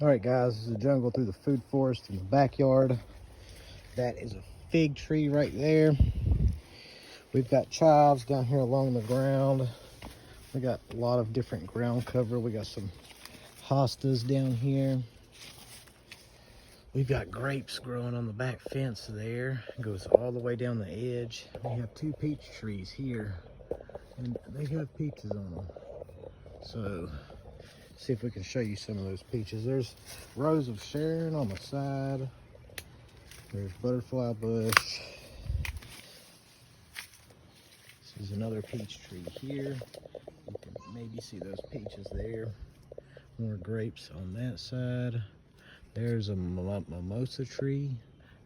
All right, guys, this is the jungle through the food forest in the backyard. That is a fig tree right there. We've got chives down here along the ground. We got a lot of different ground cover. We got some hostas down here. We've got grapes growing on the back fence there. It goes all the way down the edge. We have 2 peach trees here, and they have peaches on them. So, see if we can show you some of those peaches. There's rows of Sharon on the side. There's butterfly bush. This is another peach tree here. You can maybe see those peaches there. More grapes on that side. There's a mimosa tree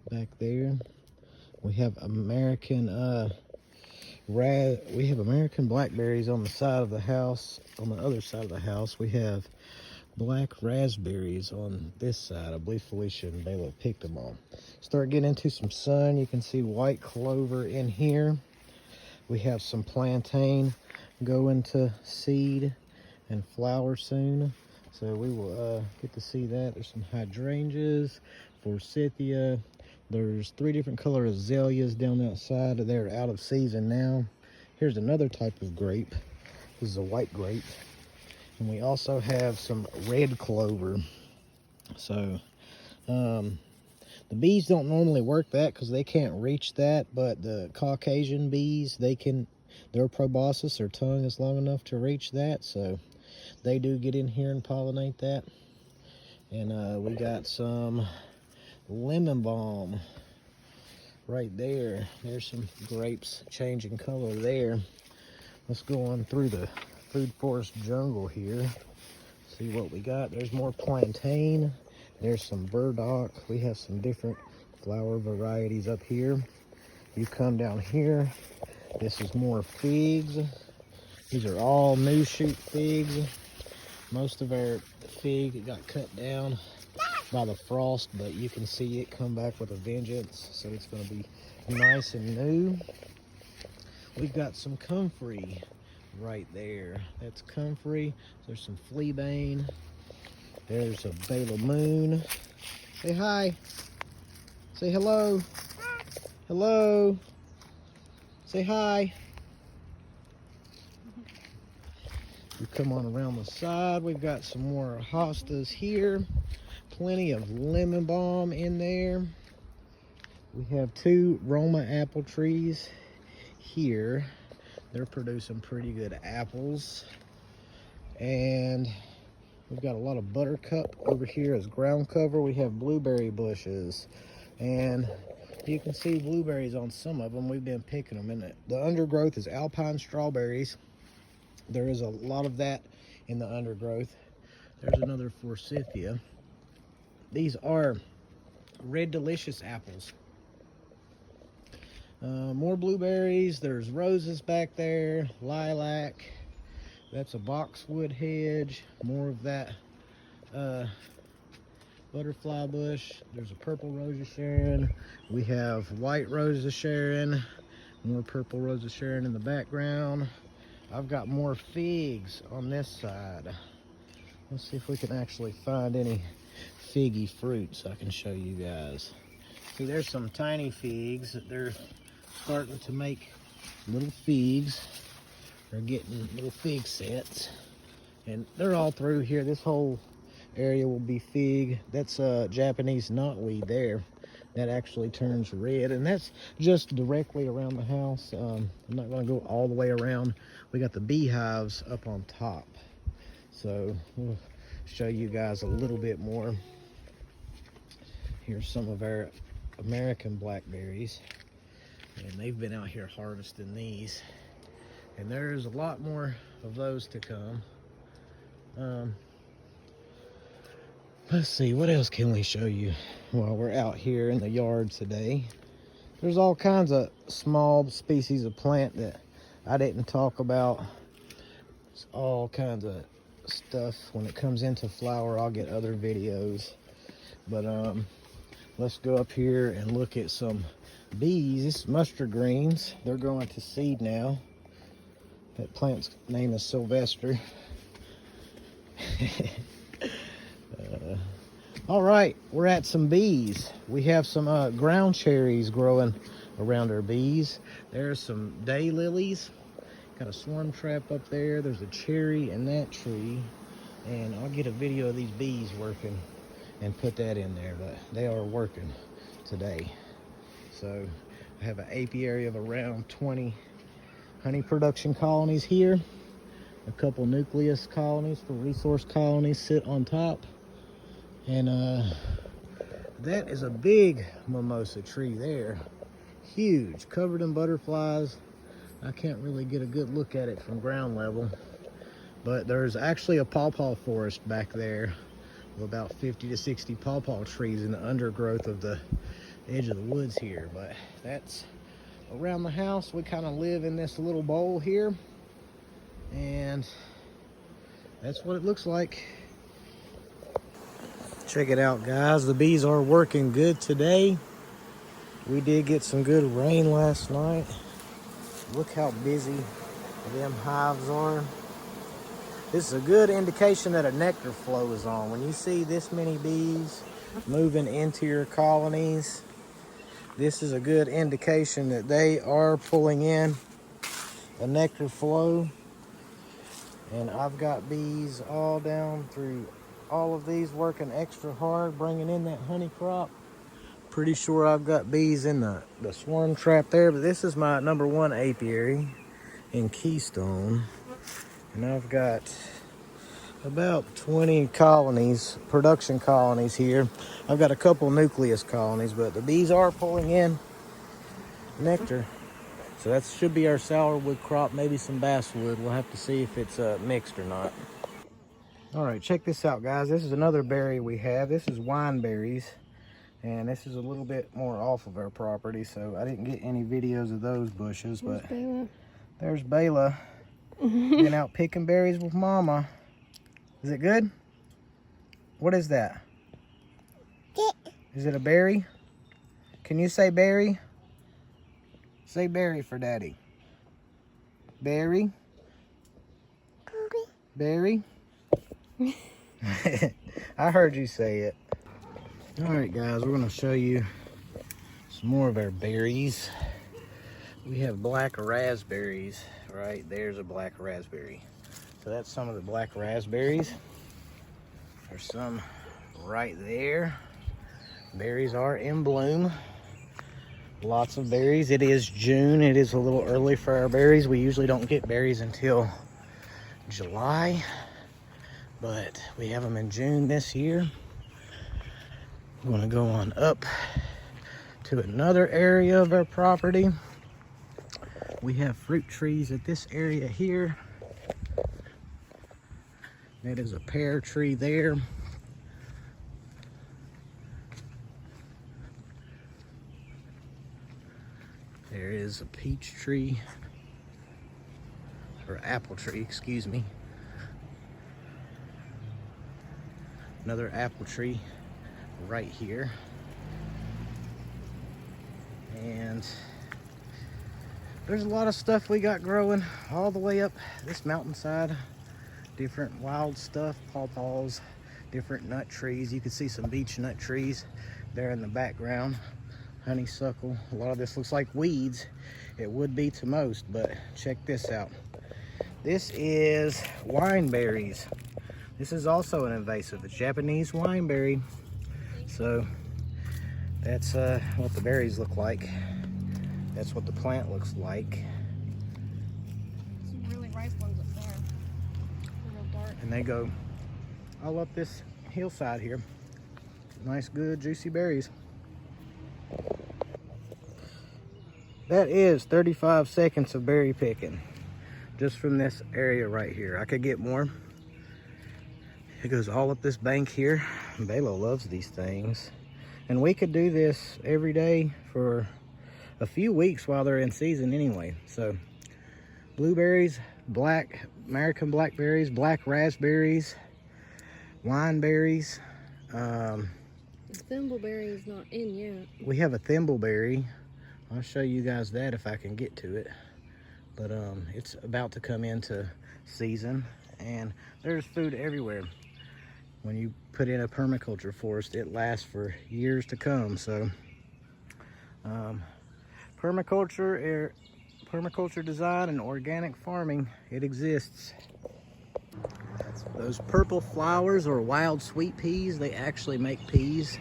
back there. We have American blackberries on the side of the house. On the other side of the house, we have black raspberries on this side. I believe Felicia and Bayla picked them all. Start getting into some sun. You can see white clover in here. We have some plantain going to seed and flower soon. So we will get to see that. There's some hydrangeas, forsythia. There's 3 different color azaleas down outside. They're out of season now. Here's another type of grape. This is a white grape. And we also have some red clover. So the bees don't normally work that because they can't reach that, but the Caucasian bees, their proboscis, their tongue is long enough to reach that. So they do get in here and pollinate that. And we got some lemon balm right there. There's some grapes changing color there. Let's go on through the food forest jungle here. See what we got. There's more plantain. There's some burdock. We have some different flower varieties up here. You come down here. This is more figs. These are all new shoot figs. Most of our fig got cut down by the frost, but you can see it come back with a vengeance. So it's going to be nice and new. We've got some comfrey right there. That's comfrey. There's some fleabane. There's a Bala Moon. Say hi. Say hello. Hello. Say hi. You come on around the side. We've got some more hostas here. Plenty of lemon balm in there. We have 2 Roma apple trees here. They're producing pretty good apples. And we've got a lot of buttercup over here as ground cover. We have blueberry bushes. And you can see blueberries on some of them. We've been picking them. And the undergrowth is alpine strawberries. There is a lot of that in the undergrowth. There's another forsythia. These are Red Delicious apples. More blueberries. There's roses back there. Lilac. That's a boxwood hedge. More of that butterfly bush. There's a purple rose of Sharon. We have white rose of Sharon. More purple rose of Sharon in the background. I've got more figs on this side. Let's see if we can actually find any figgy fruits I can show you guys. See, there's some tiny figs that they're starting to make little figs. They're getting little fig sets. And they're all through here. This whole area will be fig. That's Japanese knotweed there. That actually turns red, and that's just directly around the house. I'm not going to go all the way around. We got the beehives up on top, so we'll show you guys a little bit more. Here's some of our American blackberries, and they've been out here harvesting these, and there's a lot more of those to come. Let's see, what else can we show you while we're out here in the yard today? There's all kinds of small species of plant that I didn't talk about. It's all kinds of stuff. When it comes into flower, I'll get other videos. But let's go up here and look at some bees. This is mustard greens. They're going to seed now. That plant's name is Sylvester. All right, we're at some bees. We have some ground cherries growing around our bees. There's some daylilies. Got a swarm trap up there. There's a cherry in that tree. And I'll get a video of these bees working and put that in there, but they are working today. So I have an apiary of around 20 honey production colonies here. A couple nucleus colonies for resource colonies sit on top. And that is a big mimosa tree there. Huge, covered in butterflies. I can't really get a good look at it from ground level. But there's actually a pawpaw forest back there of about 50 to 60 pawpaw trees in the undergrowth of the edge of the woods here. But that's around the house. We kind of live in this little bowl here. And that's what it looks like. Check it out, guys. The bees are working good today. We did get some good rain last night. Look how busy them hives are. This is a good indication that a nectar flow is on. When you see this many bees moving into your colonies, this is a good indication that they are pulling in a nectar flow. And I've got bees all down through all of these working extra hard, bringing in that honey crop. Pretty sure I've got bees in the swarm trap there, but this is my #1 apiary in Keystone. And I've got about 20 colonies, production colonies here. I've got a couple nucleus colonies, but the bees are pulling in nectar. So that should be our sourwood crop, maybe some basswood. We'll have to see if it's mixed or not. All right, check this out, guys. This is another berry we have. This is wine berries, and this is a little bit more off of our property, so I didn't get any videos of those bushes. But there's Bela. Been out picking berries with Mama. Is it good? What is that? Is it a berry? Can you say berry? Say berry for Daddy. Berry. Berry. I heard you say it. All right, guys, we're going to show you some more of our berries. We have black raspberries. Right there's a black raspberry. So that's some of the black raspberries. There's some right there. Berries are in bloom. Lots of berries. It is June. It is a little early for our berries. We usually don't get berries until July, but we have them in June this year. We're going to go on up to another area of our property. We have fruit trees at this area here. That is a pear tree there. There is a peach tree, or apple tree, excuse me. Another apple tree right here. And there's a lot of stuff we got growing all the way up this mountainside. Different wild stuff, pawpaws, different nut trees. You can see some beech nut trees there in the background. Honeysuckle. A lot of this looks like weeds. It would be to most, but check this out. This is wineberries. This is also an invasive. It's Japanese wineberry. So that's what the berries look like. That's what the plant looks like. Some really ripe ones up there. Real dark. And they go all up this hillside here. Nice, good, juicy berries. That is 35 seconds of berry picking just from this area right here. I could get more. It goes all up this bank here. Bela loves these things. And we could do this every day for a few weeks while they're in season anyway. So blueberries, black American blackberries, black raspberries, wineberries. Thimbleberry is not in yet. We have a thimbleberry. I'll show you guys that if I can get to it. But it's about to come into season, and there's food everywhere. when you put in a permaculture forest, it lasts for years to come. So permaculture design and organic farming, it exists. Those purple flowers are wild sweet peas. They actually make peas.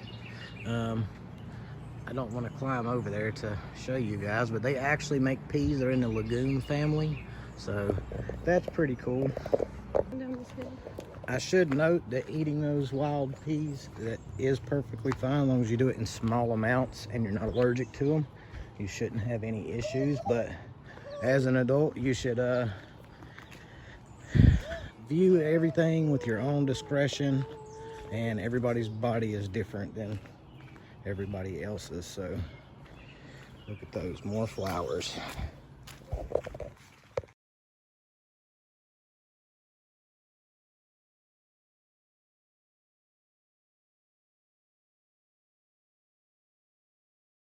I don't want to climb over there to show you guys, but they actually make peas. They're in the legume family, so that's pretty cool. Down this hill. I should note that eating those wild peas, that is perfectly fine as long as you do it in small amounts and you're not allergic to them. You shouldn't have any issues, but as an adult, you should view everything with your own discretion, and everybody's body is different than everybody else's. So look at those, more flowers.